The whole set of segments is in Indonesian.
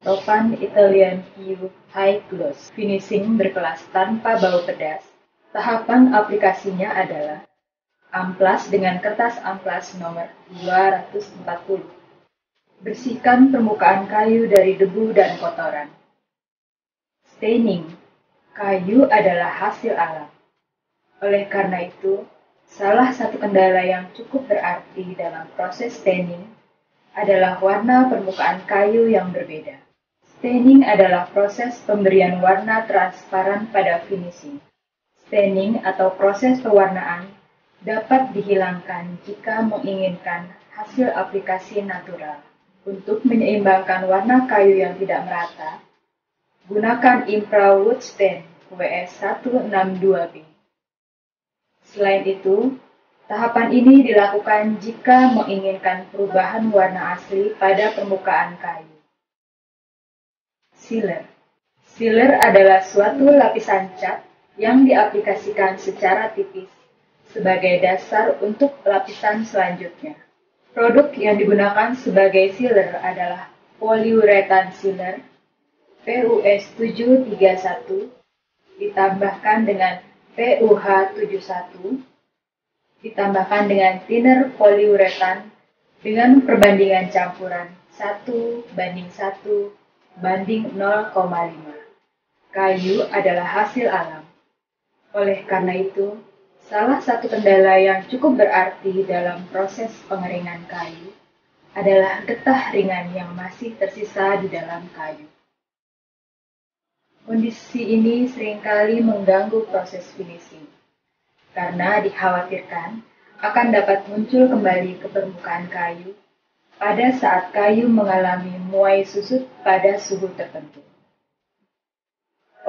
Topan Italian Hue High Gloss Finishing berkelas tanpa bau pedas. Tahapan aplikasinya adalah amplas dengan kertas amplas nomor 240. Bersihkan permukaan kayu dari debu dan kotoran. Staining. Kayu adalah hasil alam. Oleh karena itu, salah satu kendala yang cukup berarti dalam proses staining adalah warna permukaan kayu yang berbeda. Staining adalah proses pemberian warna transparan pada finishing. Staining atau proses pewarnaan dapat dihilangkan jika menginginkan hasil aplikasi natural. Untuk menyeimbangkan warna kayu yang tidak merata, gunakan Impra Wood Stain WS162B. Selain itu, tahapan ini dilakukan jika menginginkan perubahan warna asli pada permukaan kayu. Sealer. Sealer adalah suatu lapisan cat yang diaplikasikan secara tipis sebagai dasar untuk lapisan selanjutnya. Produk yang digunakan sebagai sealer adalah polyurethane sealer PUS731 ditambahkan dengan PUH71 ditambahkan dengan thinner polyurethane dengan perbandingan campuran 1:1 banding 0,5. Kayu adalah hasil alam. Oleh karena itu, salah satu kendala yang cukup berarti dalam proses pengeringan kayu adalah getah ringan yang masih tersisa di dalam kayu. Kondisi ini seringkali mengganggu proses finishing, karena dikhawatirkan akan dapat muncul kembali ke permukaan kayu pada saat kayu mengalami muai susut pada suhu tertentu.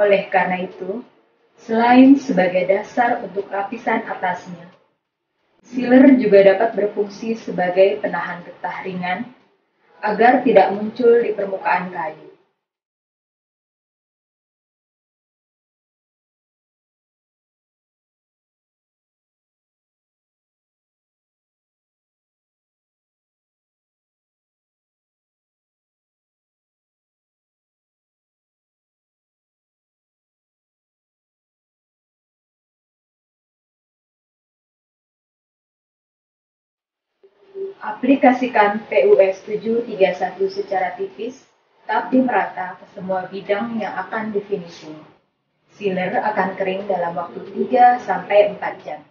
Oleh karena itu, selain sebagai dasar untuk lapisan atasnya, sealer juga dapat berfungsi sebagai penahan getah ringan agar tidak muncul di permukaan kayu. Aplikasikan PUS731 secara tipis, tapi merata ke semua bidang yang akan di-finishing. Sealer akan kering dalam waktu 3-4 jam.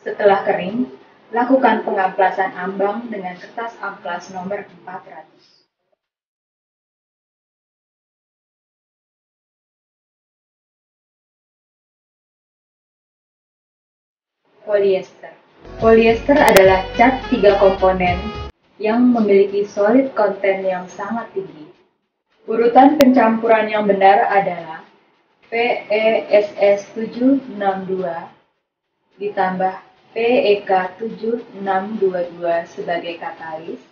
Setelah kering, lakukan pengamplasan ambang dengan kertas amplas nomor 400. Polyester. Polyester adalah cat 3 komponen yang memiliki solid content yang sangat tinggi. Urutan pencampuran yang benar adalah PESS762 ditambah PEK7622 sebagai katalis,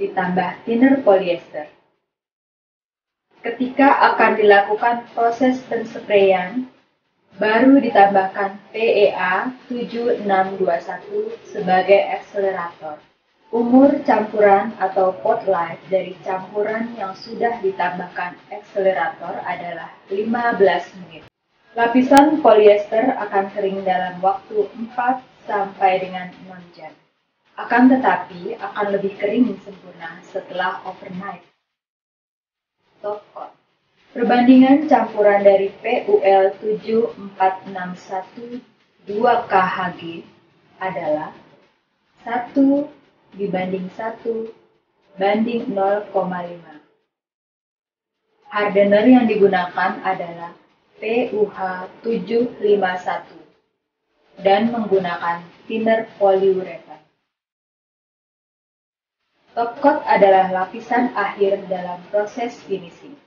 ditambah thinner polyester. Ketika akan dilakukan proses pensprayan, baru ditambahkan PEA7621 sebagai akselerator. Umur campuran atau pot life dari campuran yang sudah ditambahkan akselerator adalah 15 menit. Lapisan polyester akan kering dalam waktu 4 sampai dengan 6 jam. Akan tetapi akan lebih kering sempurna setelah overnight. Top coat. Perbandingan campuran dari PUL7461 2KHG adalah 1:1:0,5. Hardener yang digunakan adalah PUH751 dan menggunakan thinner polyurethane. Top coat adalah lapisan akhir dalam proses finishing.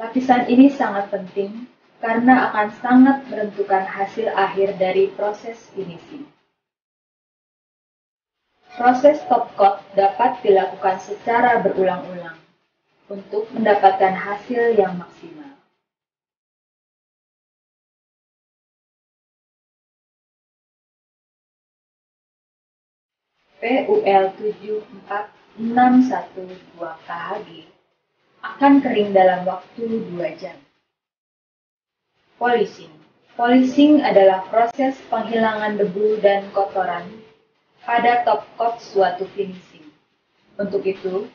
Lapisan ini sangat penting karena akan sangat menentukan hasil akhir dari proses finishing. Proses top coat dapat dilakukan secara berulang-ulang untuk mendapatkan hasil yang maksimal. PUL 74612 KHG akan kering dalam waktu 2 jam. Polishing. Polishing adalah proses penghilangan debu dan kotoran pada top coat suatu finishing. Untuk itu,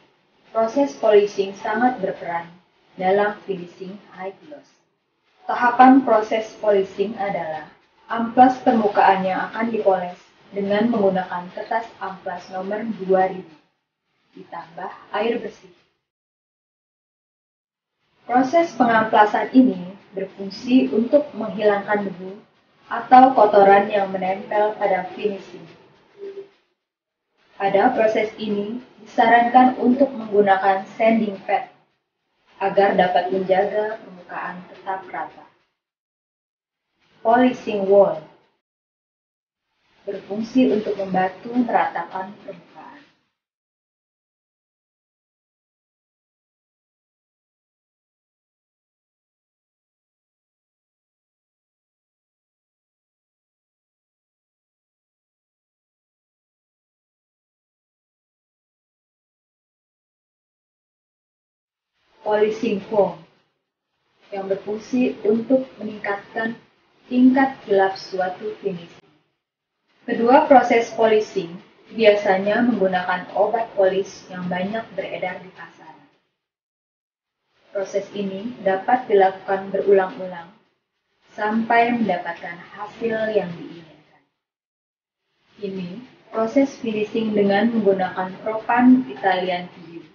proses polishing sangat berperan dalam finishing high gloss. Tahapan proses polishing adalah amplas permukaan yang akan dipoles dengan menggunakan kertas amplas nomor 2000 ditambah air bersih. Proses pengamplasan ini berfungsi untuk menghilangkan debu atau kotoran yang menempel pada finishing. Pada proses ini disarankan untuk menggunakan sanding pad agar dapat menjaga permukaan tetap rata. Polishing wall berfungsi untuk membantu meratakan permukaan. Polishing foam yang berfungsi untuk meningkatkan tingkat gelap suatu finishing. Kedua proses polishing biasanya menggunakan obat polish yang banyak beredar di pasaran. Proses ini dapat dilakukan berulang-ulang sampai mendapatkan hasil yang diinginkan. Ini proses finishing dengan menggunakan Propan Italian PU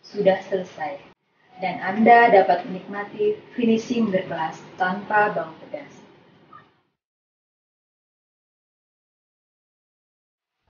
sudah selesai, dan Anda dapat menikmati finishing berkelas tanpa bau pedas.